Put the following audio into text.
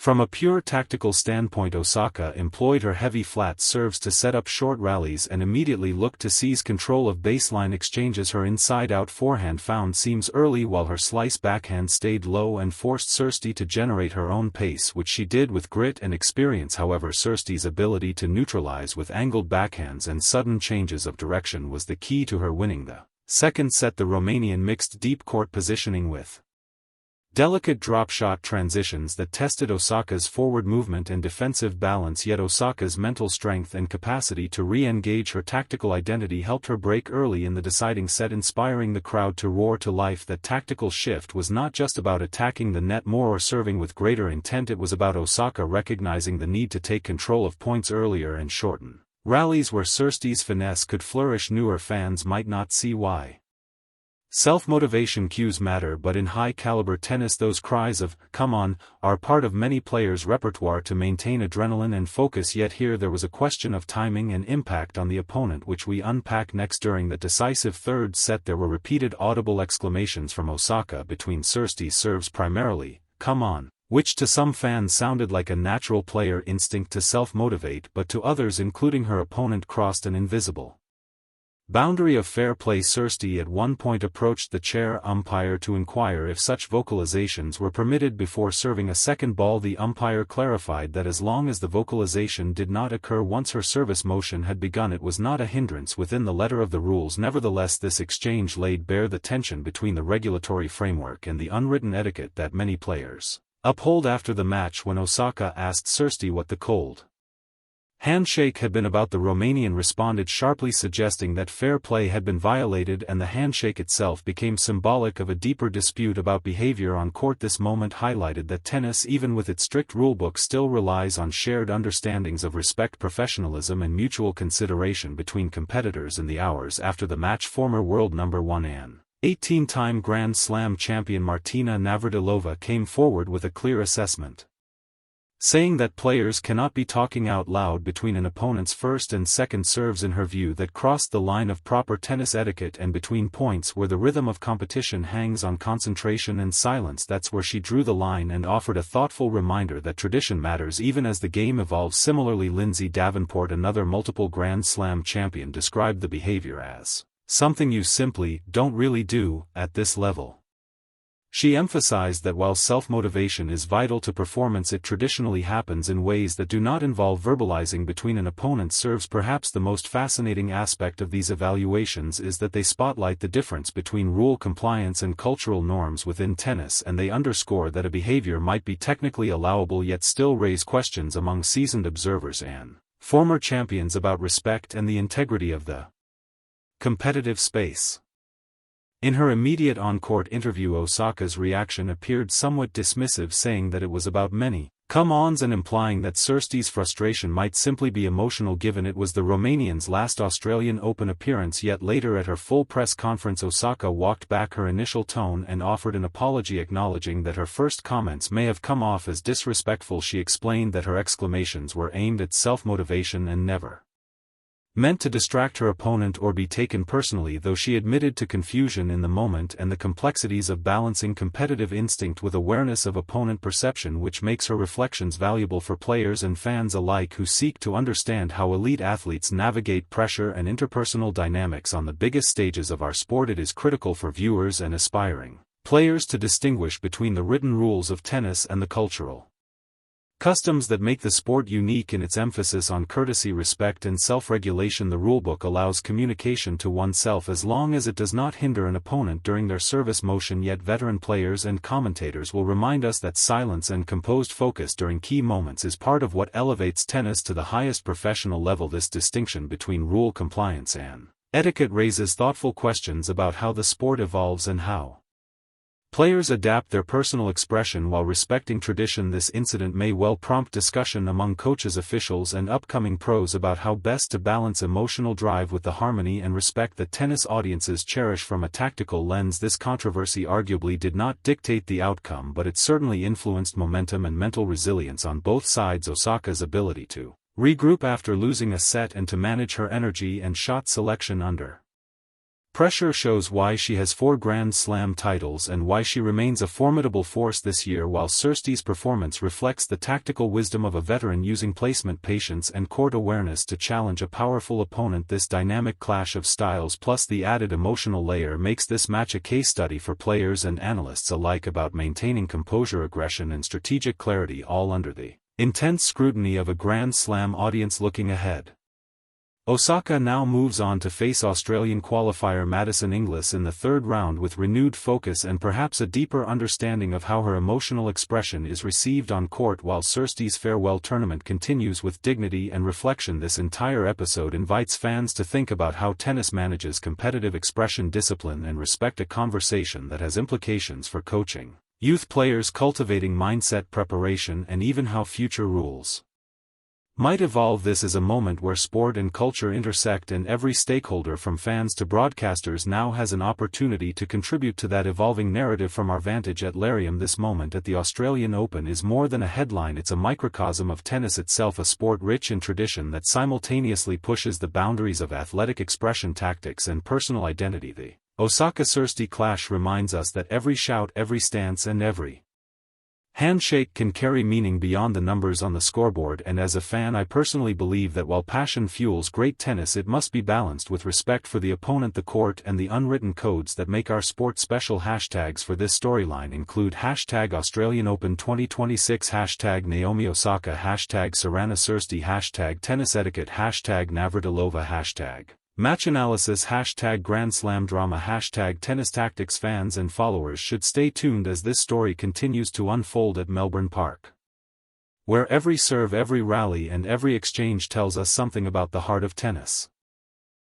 From a pure tactical standpoint, Osaka employed her heavy flat serves to set up short rallies and immediately looked to seize control of baseline exchanges. Her inside-out forehand found seams early while her slice backhand stayed low and forced Cîrstea to generate her own pace, which she did with grit and experience. However, Cîrstea's ability to neutralize with angled backhands and sudden changes of direction was the key to her winning the second set. The Romanian mixed deep court positioning with delicate drop-shot transitions that tested Osaka's forward movement and defensive balance, yet Osaka's mental strength and capacity to re-engage her tactical identity helped her break early in the deciding set, inspiring the crowd to roar to life. That tactical shift was not just about attacking the net more or serving with greater intent, it was about Osaka recognizing the need to take control of points earlier and shorten rallies where Cîrstea's finesse could flourish. Newer fans might not see why self-motivation cues matter, but in high-caliber tennis those cries of "come on" are part of many players' repertoire to maintain adrenaline and focus. Yet here there was a question of timing and impact on the opponent, which we unpack next. During the decisive third set there were repeated audible exclamations from Osaka between Cîrstea's serves, primarily "come on," which to some fans sounded like a natural player instinct to self-motivate, but to others, including her opponent, crossed an invisible boundary of fair play. Cîrstea at one point approached the chair umpire to inquire if such vocalizations were permitted before serving a second ball. The umpire clarified that as long as the vocalization did not occur once her service motion had begun, it was not a hindrance within the letter of the rules. Nevertheless, this exchange laid bare the tension between the regulatory framework and the unwritten etiquette that many players uphold. After the match, when Osaka asked Cîrstea what the cold handshake had been about, the Romanian responded sharply, suggesting that fair play had been violated, and the handshake itself became symbolic of a deeper dispute about behavior on court. This moment highlighted that tennis, even with its strict rulebook, still relies on shared understandings of respect, professionalism and mutual consideration between competitors. In the hours after the match, former world number 1 and 18-time Grand Slam champion Martina Navratilova came forward with a clear assessment, saying that players cannot be talking out loud between an opponent's first and second serves. In her view, that crossed the line of proper tennis etiquette, and between points where the rhythm of competition hangs on concentration and silence, that's where she drew the line and offered a thoughtful reminder that tradition matters even as the game evolves. Similarly, Lindsay Davenport, another multiple Grand Slam champion, described the behavior as something you simply don't really do at this level. She emphasized that while self-motivation is vital to performance, it traditionally happens in ways that do not involve verbalizing between an opponent's serves. Perhaps the most fascinating aspect of these evaluations is that they spotlight the difference between rule compliance and cultural norms within tennis, and they underscore that a behavior might be technically allowable yet still raise questions among seasoned observers and former champions about respect and the integrity of the competitive space. In her immediate on-court interview, Osaka's reaction appeared somewhat dismissive, saying that it was about many come-ons and implying that Cîrstea's frustration might simply be emotional given it was the Romanian's last Australian Open appearance. Yet later at her full press conference, Osaka walked back her initial tone and offered an apology, acknowledging that her first comments may have come off as disrespectful. She explained that her exclamations were aimed at self-motivation and never meant to distract her opponent or be taken personally, though she admitted to confusion in the moment and the complexities of balancing competitive instinct with awareness of opponent perception, which makes her reflections valuable for players and fans alike who seek to understand how elite athletes navigate pressure and interpersonal dynamics on the biggest stages of our sport. It is critical for viewers and aspiring players to distinguish between the written rules of tennis and the cultural customs that make the sport unique in its emphasis on courtesy, respect and self-regulation. The rulebook allows communication to oneself as long as it does not hinder an opponent during their service motion, yet veteran players and commentators will remind us that silence and composed focus during key moments is part of what elevates tennis to the highest professional level. This distinction between rule compliance and etiquette raises thoughtful questions about how the sport evolves and how players adapt their personal expression while respecting tradition. This incident may well prompt discussion among coaches, officials and upcoming pros about how best to balance emotional drive with the harmony and respect that tennis audiences cherish from a tactical lens. This controversy arguably did not dictate the outcome, but it certainly influenced momentum and mental resilience on both sides. Osaka's ability to regroup after losing a set and to manage her energy and shot selection under Pressure shows why she has 4 Grand Slam titles and why she remains a formidable force this year, while Cîrstea's performance reflects the tactical wisdom of a veteran using placement patience and court awareness to challenge a powerful opponent. This dynamic clash of styles plus the added emotional layer makes this match a case study for players and analysts alike about maintaining composure, aggression and strategic clarity, all under the intense scrutiny of a Grand Slam audience looking ahead. Osaka now moves on to face Australian qualifier Madison Inglis in the 3rd round with renewed focus and perhaps a deeper understanding of how her emotional expression is received on court, while Cîrstea's farewell tournament continues with dignity and reflection. This entire episode invites fans to think about how tennis manages competitive expression, discipline and respect, a conversation that has implications for coaching, youth players cultivating mindset, preparation and even how future rules might evolve. This is a moment where sport and culture intersect, and every stakeholder from fans to broadcasters now has an opportunity to contribute to that evolving narrative. From our vantage at Lareum, this moment at the Australian Open is more than a headline, it's a microcosm of tennis itself, a sport rich in tradition that simultaneously pushes the boundaries of athletic expression, tactics and personal identity. The Osaka-Cîrstea clash reminds us that every shout, every stance and every handshake can carry meaning beyond the numbers on the scoreboard, and as a fan I personally believe that while passion fuels great tennis, it must be balanced with respect for the opponent, the court and the unwritten codes that make our sport special. Hashtags for this storyline include hashtag Australian Open 2026, hashtag Naomi Osaka, hashtag Sorana Cîrstea, hashtag tennis etiquette, hashtag Navratilova, hashtag match analysis, hashtag Grand Slam drama, hashtag tennis tactics. Fans and followers should stay tuned as this story continues to unfold at Melbourne Park, where every serve, every rally and every exchange tells us something about the heart of tennis.